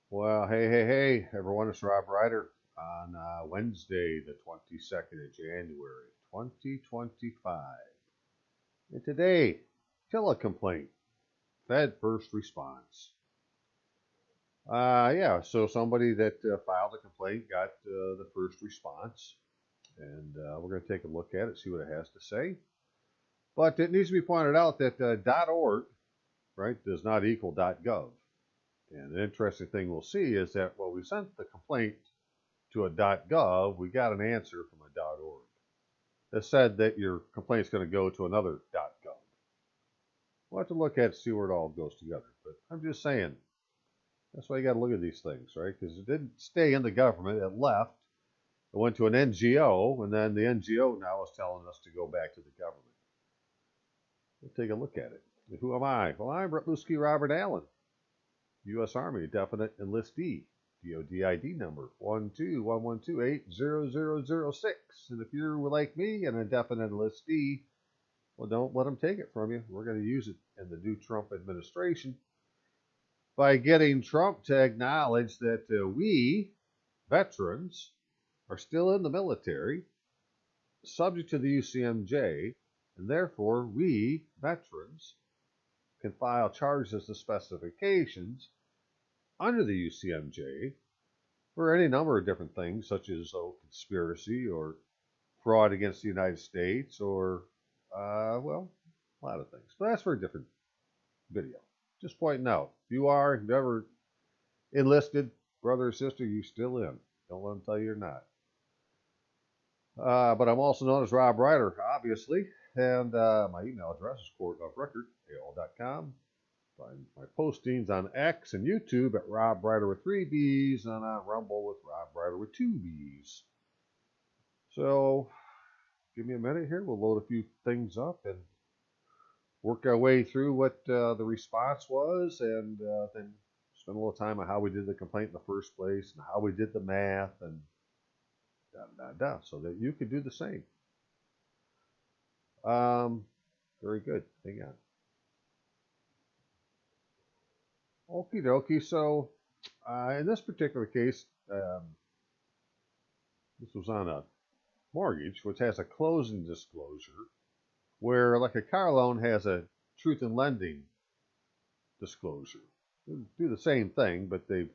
Well, hey, everyone, it's Rob Ryder on Wednesday, the 22nd of January, 2025. And today, T.I.L.A complaint, Fed first response. Yeah, so somebody that filed a complaint got the first response, and we're going to take a look at it, see what it has to say. But it needs to be pointed out that .org, right, does not equal .gov. And the interesting thing we'll see is that, well, we sent the complaint to a .gov, we got an answer from a .org that said that your complaint's going to go to another .gov. We'll have to look at see where it all goes together. But I'm just saying, that's why you got to look at these things, right? Because it didn't stay in the government, it left, it went to an NGO, and then the NGO now is telling us to go back to the government. We'll take a look at it. Who am I? Well, I'm Rutluski Robert Allen, U.S. Army, definite enlistee. DOD number 12112800006. And if you're like me, an indefinite enlistee, well, don't let them take it from you. We're going to use it in the new Trump administration by getting Trump to acknowledge that we, veterans, are still in the military, subject to the UCMJ, and therefore we, veterans, can file charges of specifications under the UCMJ for any number of different things, such as conspiracy or fraud against the United States or, well, a lot of things. But that's for a different video. Just pointing out, if you ever enlisted, brother or sister, you still in. Don't let them tell you you're not. But I'm also known as Rob Ryder, obviously, and my email address is courtofrecord@AOL.com. Find my postings on X and YouTube at Rob Ryder with 3 B's and on Rumble with Rob Ryder with 2 B's. So give me a minute here. We'll load a few things up and work our way through what the response was and then spend a little time on how we did the complaint in the first place and how we did the math and so that you could do the same. Very good. Hang on. Okie dokie. So, in this particular case, this was on a mortgage, which has a closing disclosure, where, like a car loan, has a truth in lending disclosure. They do the same thing, but they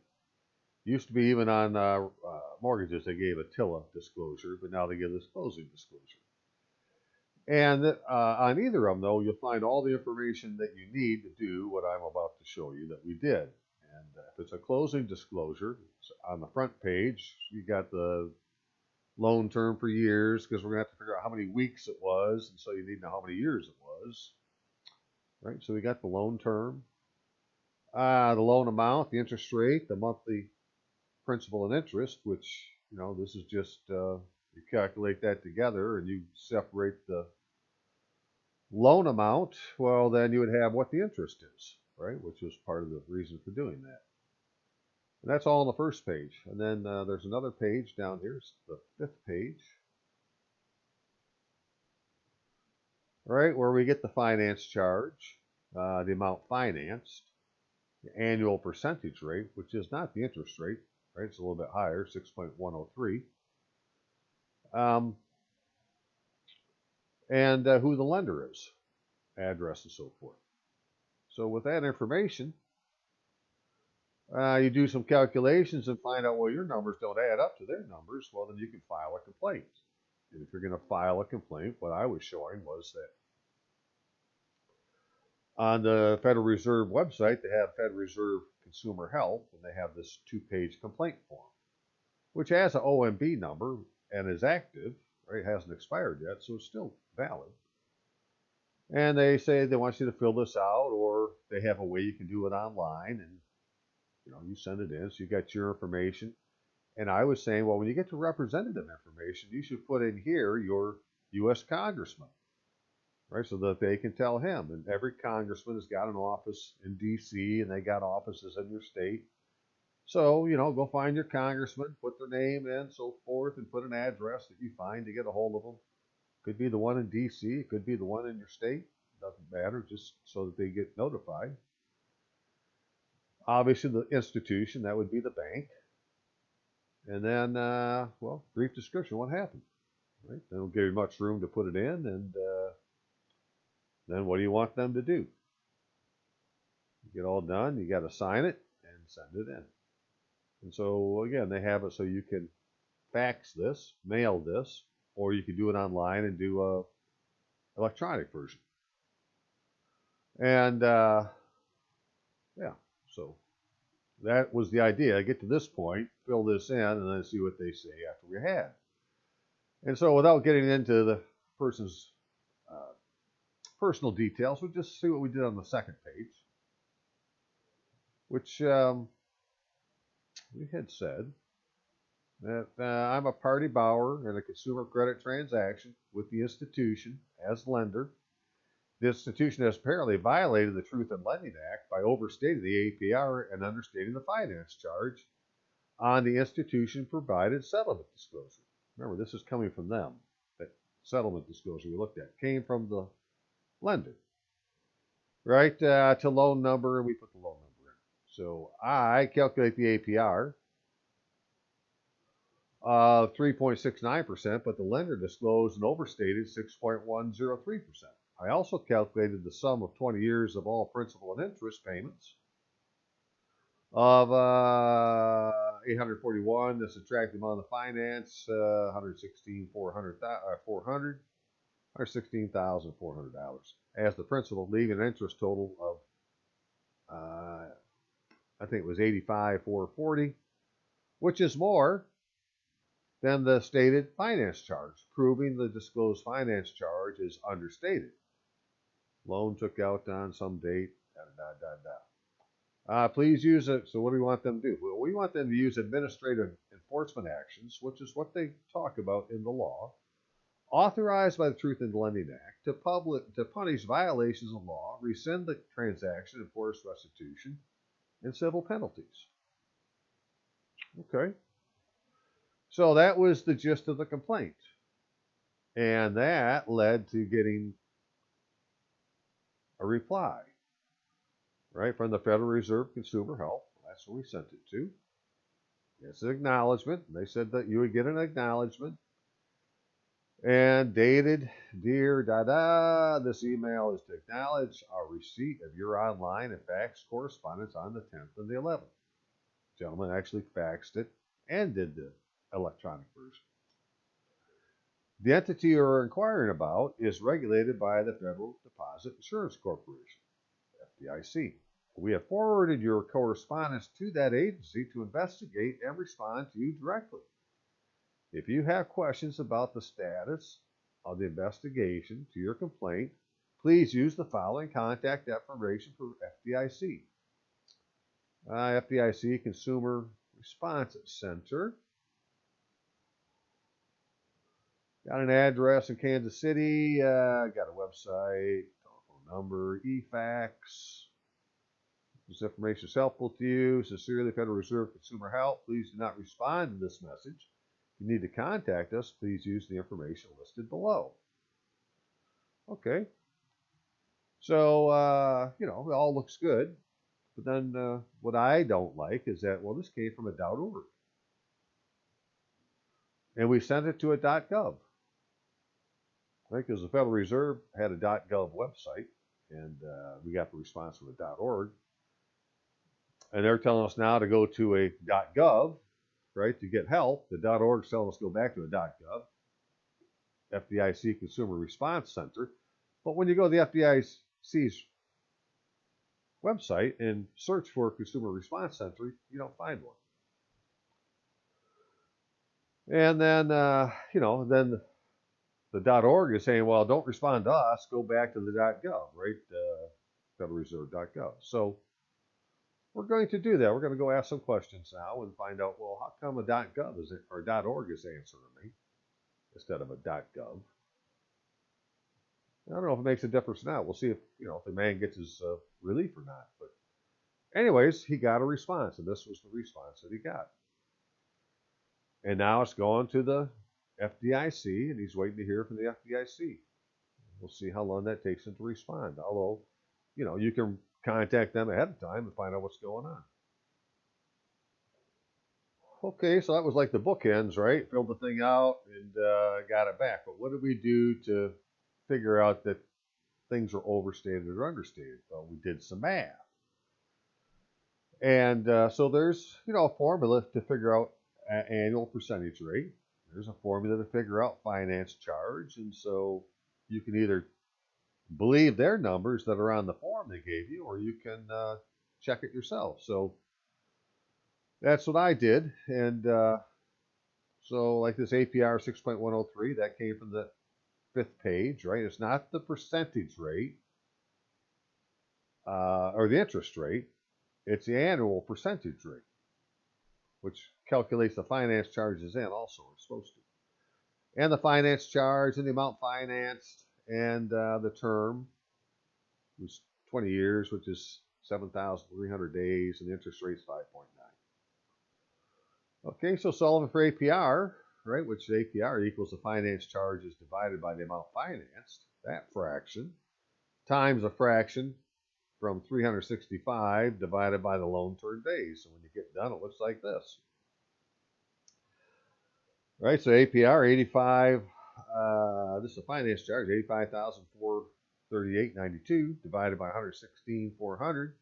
used to be even on mortgages, they gave a T.I.L.A disclosure, but now they give this closing disclosure. And on either of them, though, you'll find all the information that you need to do what I'm about to show you that we did. And if it's a closing disclosure, on the front page, you got the loan term for years, because we're going to have to figure out how many weeks it was, and so you need to know how many years it was. Right, so we got the loan term, the loan amount, the interest rate, the monthly principal and interest, which, this is just you calculate that together and you separate the loan amount, well, then you would have what the interest is, right? Which was part of the reason for doing that. And that's all on the first page. And then there's another page down here, it's the 5th page, right, where we get the finance charge, the amount financed, the annual percentage rate, which is not the interest rate, right? It's a little bit higher, 6.103. And who the lender is, address and so forth. So with that information, you do some calculations and find out, well, your numbers don't add up to their numbers. Well, then you can file a complaint. And if you're going to file a complaint, what I was showing was that on the Federal Reserve website, they have Federal Reserve Consumer Health, and they have this 2-page complaint form, which has an OMB number and is active, right? It hasn't expired yet, so it's still valid. And they say they want you to fill this out, or they have a way you can do it online, and you send it in, so you got your information. And I was saying, well, when you get to representative information, you should put in here your U.S. congressman, right, so that they can tell him. And every congressman has got an office in D.C., and they got offices in your state. So, go find your congressman, put their name in, so forth, and put an address that you find to get a hold of them. Could be the one in D.C., it could be the one in your state. Doesn't matter, just so that they get notified. Obviously, the institution, that would be the bank. And then, well, brief description, what happened, right? They don't give you much room to put it in, and then what do you want them to do? You get all done, you got to sign it and send it in. And so, again, they have it so you can fax this, mail this, or you can do it online and do a electronic version. And yeah, so that was the idea. I get to this point, fill this in, and then see what they say after we had. And so, without getting into the person's personal details, we'll just see what we did on the second page, which we had said that I'm a party borrower in a consumer credit transaction with the institution as lender. The institution has apparently violated the Truth in Lending Act by overstating the APR and understating the finance charge on the institution provided settlement disclosure. Remember, this is coming from them. That settlement disclosure we looked at came from the lender, right? To loan number, and we put the loan number in. So I calculate the APR of 3.69%, but the lender disclosed an overstated 6.103%. I also calculated the sum of 20 years of all principal and interest payments of 841. To subtract the amount of finance, 116,400 as the principal, leaving an interest total of I think it was 85,440, which is more than the stated finance charge, proving the disclosed finance charge is understated. Loan took out on some date, please use it. So what do we want them to do? Well, we want them to use administrative enforcement actions, which is what they talk about in the law, authorized by the Truth in Lending Act, to punish violations of law, rescind the transaction, enforce restitution, and civil penalties. Okay. So that was the gist of the complaint. And that led to getting a reply, right, from the Federal Reserve Consumer Health. That's where we sent it to. It's an acknowledgement. They said that you would get an acknowledgement. And dated, dear this email is to acknowledge our receipt of your online and fax correspondence on the 10th and the 11th. The gentleman actually faxed it and did the electronic version. The entity you're inquiring about is regulated by the Federal Deposit Insurance Corporation, FDIC. We have forwarded your correspondence to that agency to investigate and respond to you directly. If you have questions about the status of the investigation to your complaint, please use the following contact information for FDIC. FDIC Consumer Response Center. Got an address in Kansas City, got a website, telephone number, e-fax. This information is helpful to you. Sincerely, Federal Reserve Consumer Help. Please do not respond to this message. If you need to contact us, please use the information listed below. Okay. So, it all looks good. But then what I don't like is that, well, this came from a .org. And we sent it to a .gov. Right, because the Federal Reserve had a .gov website, and we got the response from the .org. And they're telling us now to go to a .gov, right, to get help. The .org is telling us to go back to a .gov, FDIC Consumer Response Center. But when you go to the FDIC's website and search for Consumer Response Center, you don't find one. And then, then the .org is saying, well, don't respond to us, go back to the .gov, right? FederalReserve.gov. So we're going to do that. We're going to go ask some questions now and find out, well, how come a .gov is it, or .org is answering me instead of a .gov? I don't know if it makes a difference now. We'll see if the man gets his relief or not. But anyways, he got a response, and this was the response that he got. And now it's going to the FDIC, and he's waiting to hear from the FDIC. We'll see how long that takes him to respond. Although, you can contact them ahead of time and find out what's going on. okay, so that was like the bookends, right? Filled the thing out and got it back. But what did we do to figure out that things are overstated or understated? Well, we did some math. And so there's, a formula to figure out annual percentage rate. There's a formula to figure out finance charge. And so you can either believe their numbers that are on the form they gave you, or you can check it yourself. So that's what I did. And so like this APR 6.103, that came from the 5th page, right? It's not the percentage rate or the interest rate. It's the annual percentage rate, which calculates the finance charges in also. It's supposed to. And the finance charge and the amount financed and the term was 20 years, which is 7,300 days, and the interest rate is 5.9. Okay, so solving for APR, right, which APR equals the finance charges divided by the amount financed, that fraction, times a fraction from 365 divided by the loan term days. So when you get done, it looks like this. Right, so APR 85, this is a finance charge, 85,438.92 divided by 116,400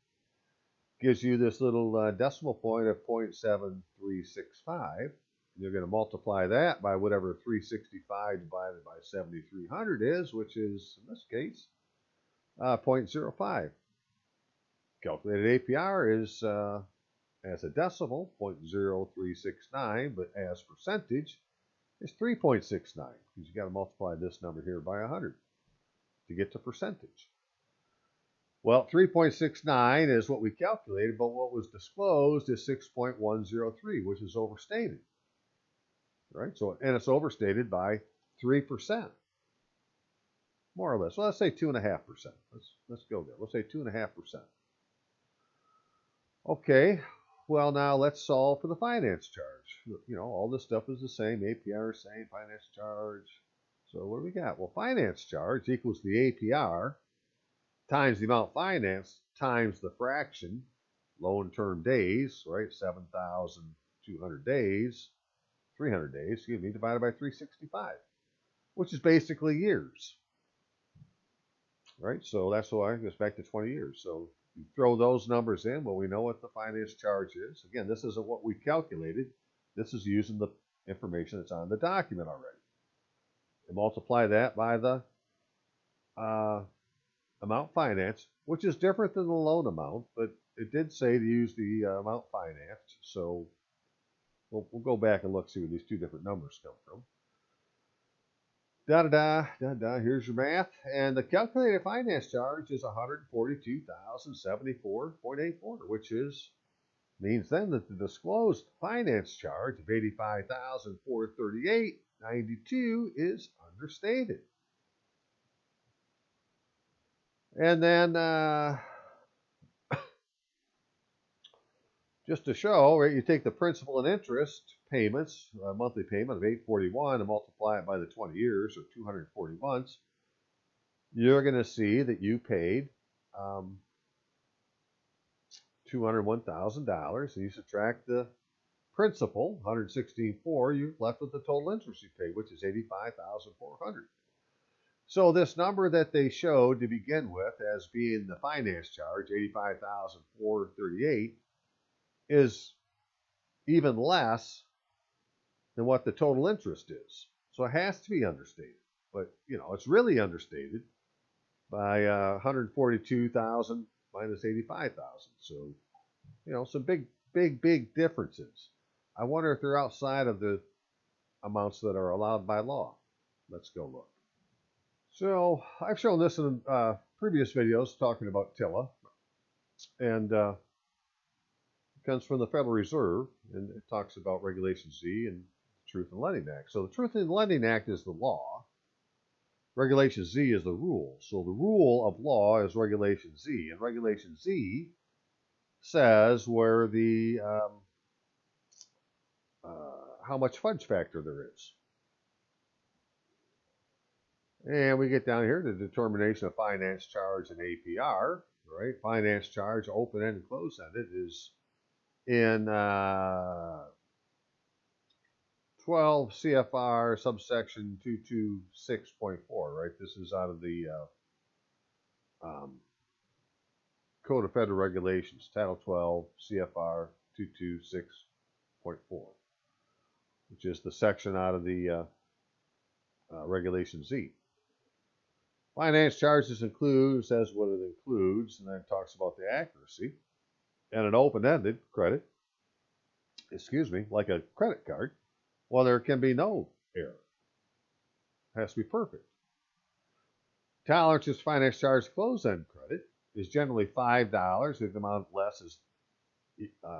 gives you this little decimal point of 0.7365. You're going to multiply that by whatever 365 divided by 7,300 is, which is, in this case, 0.05. Calculated APR is, as a decimal, 0.0369, but as percentage, is 3.69, because you got to multiply this number here by 100 to get to percentage. Well, 3.69 is what we calculated, but what was disclosed is 6.103, which is overstated. Right? So, and it's overstated by 3%, more or less. Well, let's say 2.5%. Let's go there. Let's say 2.5%. Okay. Well, now let's solve for the finance charge. All this stuff is the same. APR is the same. Finance charge. So what do we got? Well, finance charge equals the APR times the amount financed times the fraction, loan term days, right? 7,200 days, 300 days, excuse me, divided by 365, which is basically years, right? So that's why it goes back to 20 years. So you throw those numbers in. Well, we know what the finance charge is. Again, this isn't what we calculated. This is using the information that's on the document already. And multiply that by the amount financed, which is different than the loan amount, but it did say to use the amount financed. So we'll go back and look, see where these two different numbers come from. Here's your math. And the calculated finance charge is 142,074.84, which means then that the disclosed finance charge of 85,438.92 is understated. And then just to show, right, you take the principal and interest payments, a monthly payment of $841, and multiply it by the 20 years, or 240 months, you're going to see that you paid $201,000, and you subtract the principal, $116,400, you're left with the total interest you paid, which is $85,400. So this number that they showed to begin with as being the finance charge, $85,438, is even less than what the total interest is. So it has to be understated. But, it's really understated by 142,000 minus 85,000. So, some big differences. I wonder if they're outside of the amounts that are allowed by law. Let's go look. So I've shown this in previous videos talking about T.I.L.A. And it comes from the Federal Reserve, and it talks about Regulation Z and the Truth in Lending Act. So the Truth in Lending Act is the law. Regulation Z is the rule. So the rule of law is Regulation Z. And Regulation Z says where the how much fudge factor there is. And we get down here to determination of finance charge and APR, right? Finance charge, open-ended, closed-ended, is in 12 CFR subsection 226.4, right? This is out of the um, Code of Federal Regulations, Title 12 CFR 226.4, which is the section out of the Regulation Z. Finance charges include, says what it includes, and then it talks about the accuracy. And an open-ended credit, like a credit card, well, there can be no error. It has to be perfect. Tolerances finance charge closed-end credit is generally $5 if the amount less is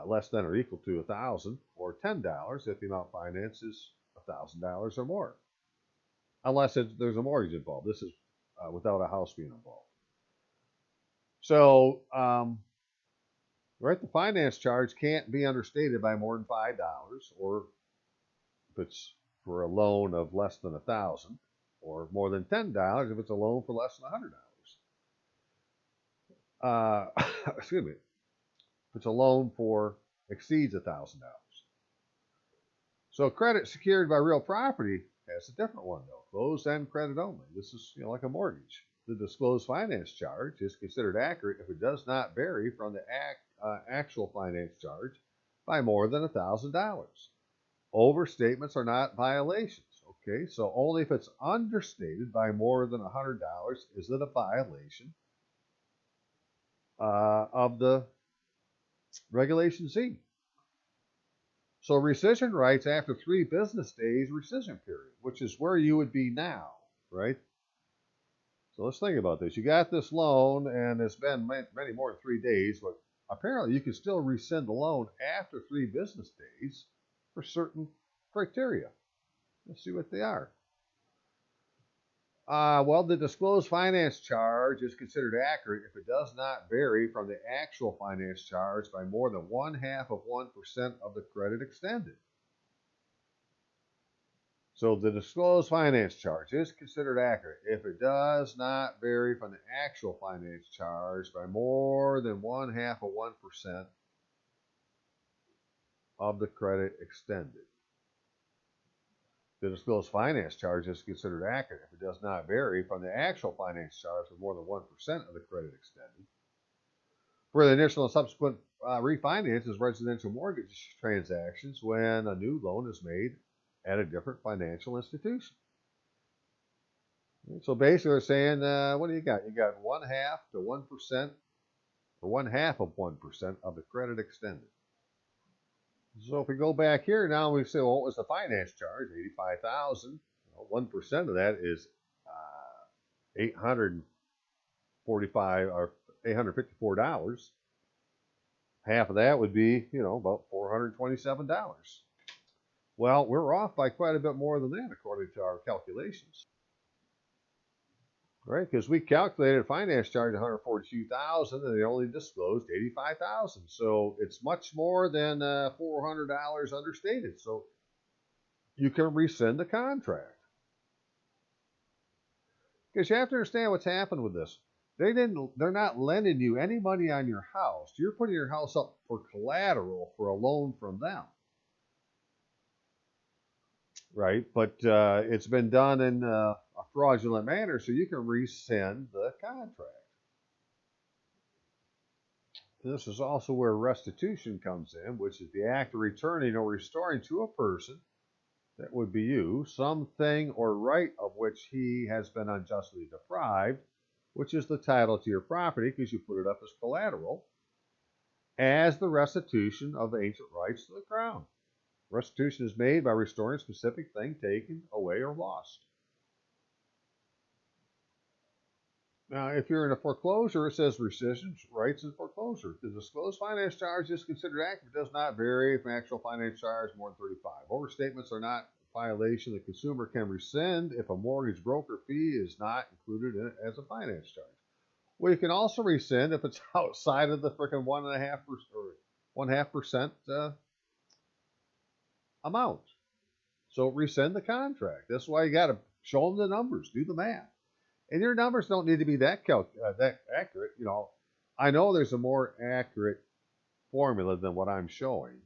less than or equal to $1,000, or $10 if the amount financed is $1,000 or more, unless there's a mortgage involved. This is without a house being involved. So, right, the finance charge can't be understated by more than $5, or if it's for a loan of less than $1,000, or more than $10 if it's a loan for less than $100. Excuse me. If it's a loan for exceeds $1,000. So credit secured by real property has a different one though. Closed-end credit only. This is like a mortgage. The disclosed finance charge is considered accurate if it does not vary from the actual finance charge by more than $1,000. Overstatements are not violations. Okay, so only if it's understated by more than $100 is it a violation of the Regulation Z. So rescission rights after 3 business days rescission period, which is where you would be now, right? So let's think about this. You got this loan, and it's been many more than 3 days, but apparently you can still rescind the loan after 3 business days for certain criteria. Let's see what they are. Well, the disclosed finance charge is considered accurate if it does not vary from the actual finance charge by more than 0.5% of the credit extended. So the disclosed finance charge is considered accurate if it does not vary from the actual finance charge by more than 0.5% of the credit extended. The disclosed finance charge is considered accurate if it does not vary from the actual finance charge for more than 1% of the credit extended. For the initial and subsequent refinances residential mortgage transactions when a new loan is made at a different financial institution. So basically they're saying, what do you got? You got 0.5 to 1%, or 0.5 of 1% of the credit extended. So if we go back here now, we say, well, what was the finance charge? $85,000. Well, 1% of that is $854. Half of that would be, about $427. Well, we're off by quite a bit more than that according to our calculations. Right, because we calculated finance charge $142,000 and they only disclosed $85,000. So it's much more than $400 understated. So you can rescind the contract. Because you have to understand what's happened with this. They're not lending you any money on your house. You're putting your house up for collateral for a loan from them. Right, but it's been done in a fraudulent manner, so you can rescind the contract. This is also where restitution comes in, which is the act of returning or restoring to a person, that would be you, something or right of which he has been unjustly deprived, which is the title to your property because you put it up as collateral, as the restitution of the ancient rights to the crown. Restitution is made by restoring a specific thing taken away or lost. Now, if you're in a foreclosure, it says rescission rights in foreclosure. The disclosed finance charge is considered accurate. It does not vary from actual finance charge more than 35. Overstatements are not a violation. The consumer can rescind if a mortgage broker fee is not included in it as a finance charge. Well, you can also rescind if it's outside of the freaking 1.5% amount. So rescind the contract. That's why you got to show them the numbers, do the math. And your numbers don't need to be that accurate. I know there's a more accurate formula than what I'm showing,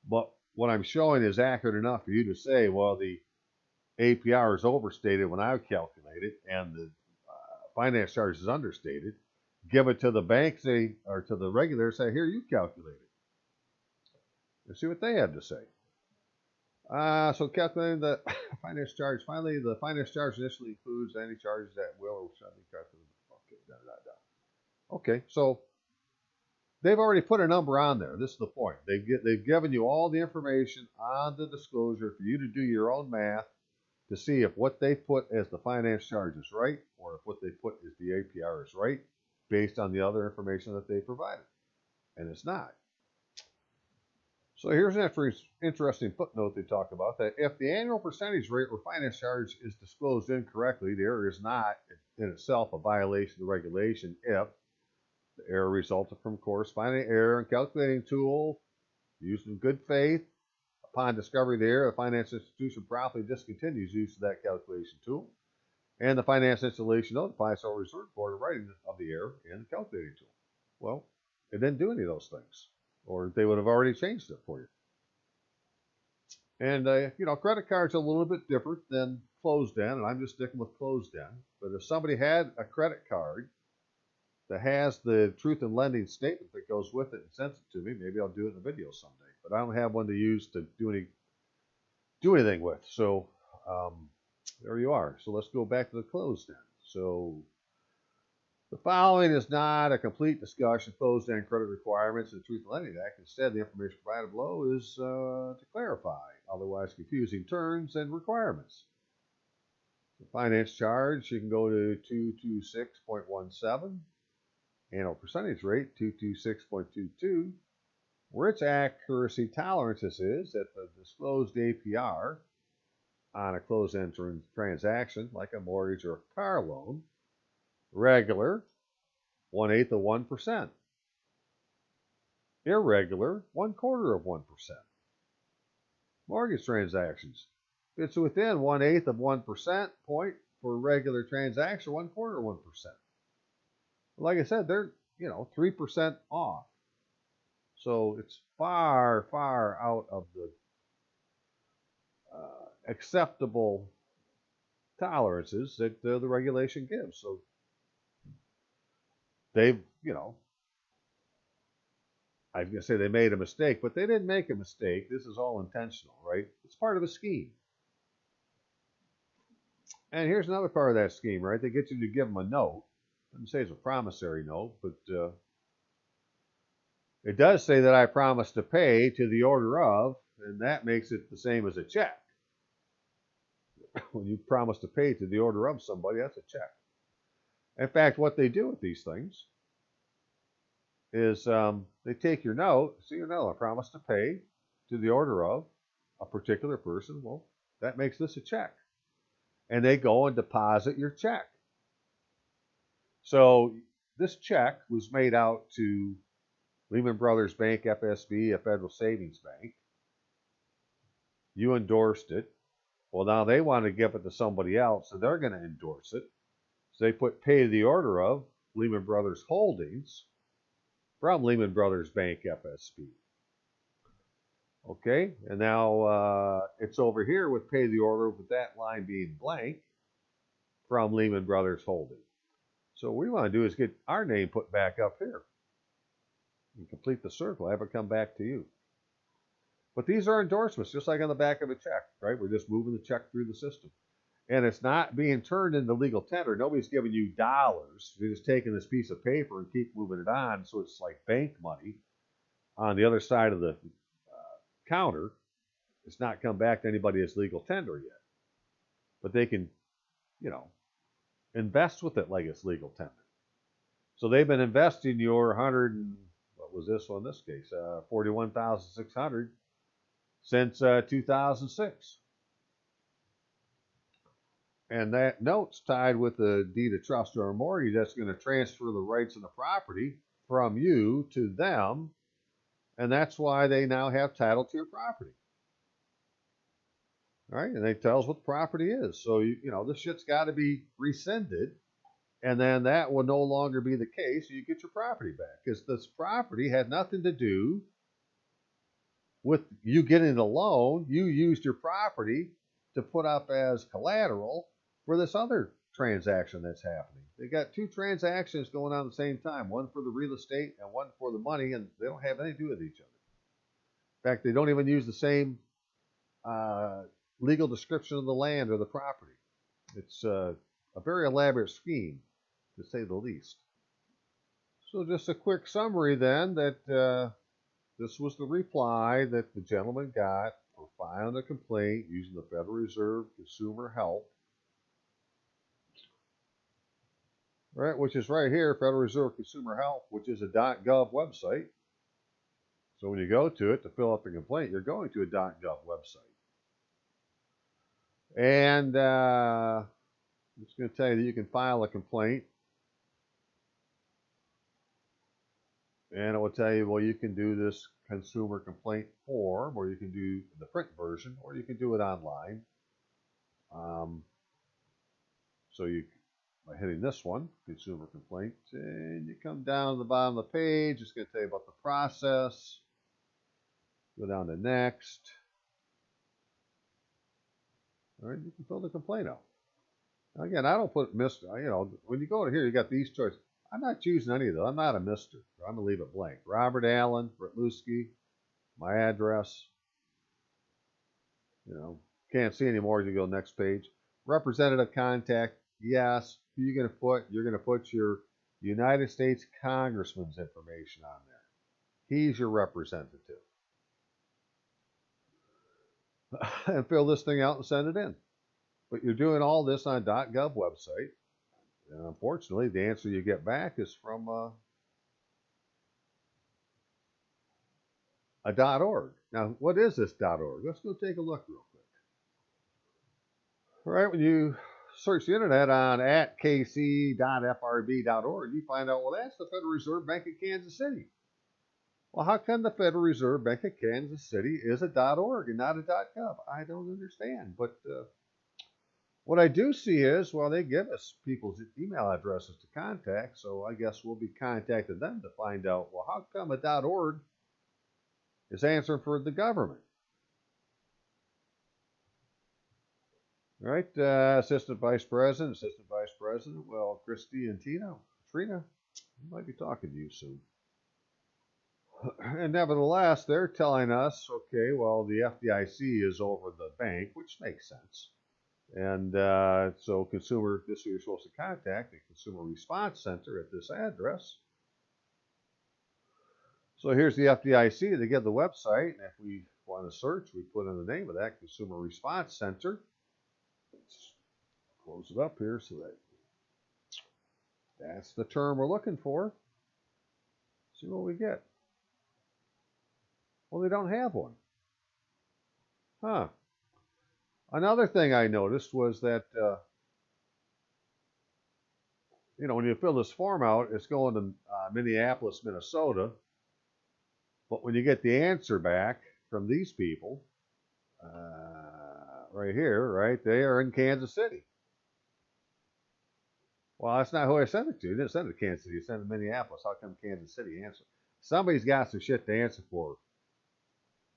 but what I'm showing is accurate enough for you to say, well, the APR is overstated when I calculate it, and the finance charge is understated. Give it to the bank, say, or to the regulator, say, here, you calculate it. And see what they had to say. So calculating the finance charge. Finally, the finance charge initially includes any charges that will or shall be calculated. Okay, da, da, da. Okay, so they've already put a number on there. This is the point. They've given you all the information on the disclosure for you to do your own math to see if what they put as the finance charge is right, or if what they put as the APR is right, based on the other information that they provided. And it's not. So here's an interesting footnote they talk about, that if the annual percentage rate or finance charge is disclosed incorrectly, the error is not in itself a violation of the regulation if the error resulted from corresponding error in calculating tool used in good faith. Upon discovery of the error, the finance institution promptly discontinues use of that calculation tool, and the finance institution notifies the Reserve Board of writing of the error in the calculating tool. Well, it didn't do any of those things, or they would have already changed it for you. And, credit cards are a little bit different than closed-end, and I'm just sticking with closed-end. But if somebody had a credit card that has the truth in lending statement that goes with it and sends it to me, maybe I'll do it in a video someday. But I don't have one to use to do anything with. So there you are. So let's go back to the closed-end. So the following is not a complete discussion of closed-end credit requirements in the Truth in Lending Act. Instead, the information provided below is to clarify otherwise confusing terms and requirements. The finance charge, you can go to 226.17. Annual percentage rate, 226.22. Where its accuracy tolerances is that the disclosed APR on a closed-end transaction, like a mortgage or a car loan, regular, 1/8 of 1%. Irregular, 1/4 of 1%. Mortgage transactions, it's within 1/8 of 1% point for a regular transaction, 1/4 of 1%. Like I said, they're 3% off. So it's far, far out of the acceptable tolerances that the regulation gives. So they've, I was going to say they made a mistake, but they didn't make a mistake. This is all intentional, right? It's part of a scheme. And here's another part of that scheme, right? They get you to give them a note. I didn't say it's a promissory note, but it does say that I promise to pay to the order of, and that makes it the same as a check. When you promise to pay to the order of somebody, that's a check. In fact, what they do with these things is they take your note, I promise to pay to the order of a particular person. Well, that makes this a check. And they go and deposit your check. So this check was made out to Lehman Brothers Bank, FSB, a federal savings bank. You endorsed it. Well, now they want to give it to somebody else, and they're going to endorse it. So they put pay to the order of Lehman Brothers Holdings from Lehman Brothers Bank, FSB. Okay, and now it's over here with pay the order with that line being blank from Lehman Brothers Holdings. So what we want to do is get our name put back up here. And complete the circle, have it come back to you. But these are endorsements, just like on the back of a check, right? We're just moving the check through the system. And it's not being turned into legal tender. Nobody's giving you dollars. You're just taking this piece of paper and keep moving it on. So it's like bank money on the other side of the counter. It's not come back to anybody as legal tender yet. But they can, invest with it like it's legal tender. So they've been investing your what was this one in this case? $41,600 since 2006. And that note's tied with a deed of trust or a mortgage that's going to transfer the rights of the property from you to them. And that's why they now have title to your property. All right, and they tell us what the property is. So, this shit's got to be rescinded. And then that will no longer be the case. You get your property back. Because this property had nothing to do with you getting the loan, you used your property to put up as collateral for this other transaction that's happening. They got two transactions going on at the same time, one for the real estate and one for the money, and they don't have anything to do with each other. In fact, they don't even use the same legal description of the land or the property. It's a very elaborate scheme, to say the least. So just a quick summary then, that this was the reply that the gentleman got for filing a complaint using the Federal Reserve Consumer Help, right, which is right here, Federal Reserve Consumer Help, which is a .gov website. So when you go to it to fill out the complaint, you're going to a .gov website. And I'm just going to tell you that you can file a complaint. And it will tell you, well, you can do this consumer complaint form, or you can do the print version, or you can do it online. So you, by hitting this one, consumer complaint, and you come down to the bottom of the page, it's going to tell you about the process. Go down to next. All right, you can fill the complaint out. Now again, I don't put Mr. When you go to here, you got these choices. I'm not choosing any of those. I'm not a Mr. I'm going to leave it blank. Robert Allen, Bretluski, my address. Can't see anymore as you go next page. Representative contact, yes. Who are you going to put? You're going to put your United States Congressman's information on there. He's your representative. And fill this thing out and send it in. But you're doing all this on a .gov website. And unfortunately, the answer you get back is from a .org. Now, what is this .org? Let's go take a look real quick. All right, when you search the internet on @kc.frb.org, you find out, well, that's the Federal Reserve Bank of Kansas City. Well, how come the Federal Reserve Bank of Kansas City is a .org and not a .gov? I don't understand, but what I do see is, well, they give us people's email addresses to contact, so I guess we'll be contacting them to find out, well, how come a .org is answering for the government? All right, Assistant Vice President, well, Christy and Trina, I might be talking to you soon. And nevertheless, they're telling us, okay, well, the FDIC is over the bank, which makes sense. And so this is who you're supposed to contact, the Consumer Response Center at this address. So here's the FDIC. They get the website, and if we want to search, we put in the name of that, Consumer Response Center. Let's close it up here so that's the term we're looking for. See what we get. Well, they don't have one. Huh. Another thing I noticed was that, when you fill this form out, it's going to Minneapolis, Minnesota. But when you get the answer back from these people, right here, right, they are in Kansas City. Well, that's not who I sent it to. You didn't send it to Kansas City. You sent it to Minneapolis. How come Kansas City answered? Somebody's got some shit to answer for.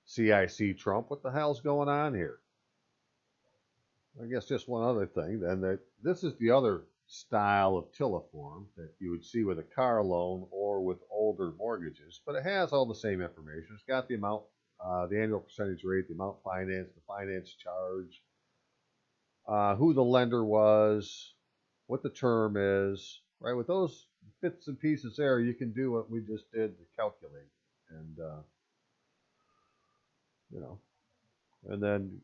CIC Trump, what the hell's going on here? I guess just one other thing, then, that this is the other style of T.I.L.A form that you would see with a car loan or with older mortgages, but it has all the same information. It's got the amount, the annual percentage rate, the amount financed, the finance charge, who the lender was, what the term is, right? With those bits and pieces there, you can do what we just did to calculate. And, and then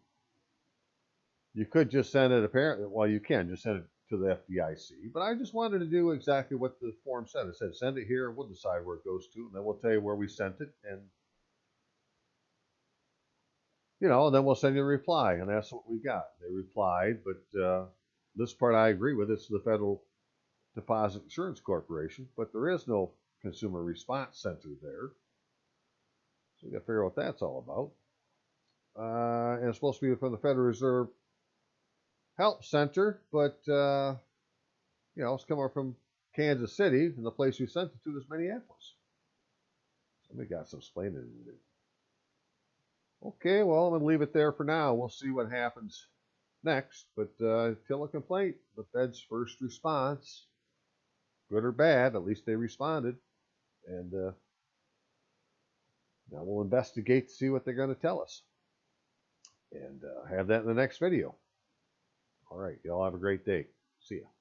you could just send it, apparently, well, you can just send it to the FDIC, but I just wanted to do exactly what the form said. It said, send it here, and we'll decide where it goes to, and then we'll tell you where we sent it, and, and then we'll send you a reply, and that's what we got. They replied, but this part I agree with. It's the Federal Deposit Insurance Corporation, but there is no Consumer Response Center there, so we got to figure out what that's all about. And it's supposed to be from the Federal Reserve Help Center, but it's coming from Kansas City, and the place we sent it to is Minneapolis. Somebody got some explaining to do. Okay, well, I'm going to leave it there for now. We'll see what happens next. But T.I.L.A complaint, the Fed's first response, good or bad, at least they responded. And now we'll investigate to see what they're going to tell us. And have that in the next video. All right, y'all have a great day. See ya.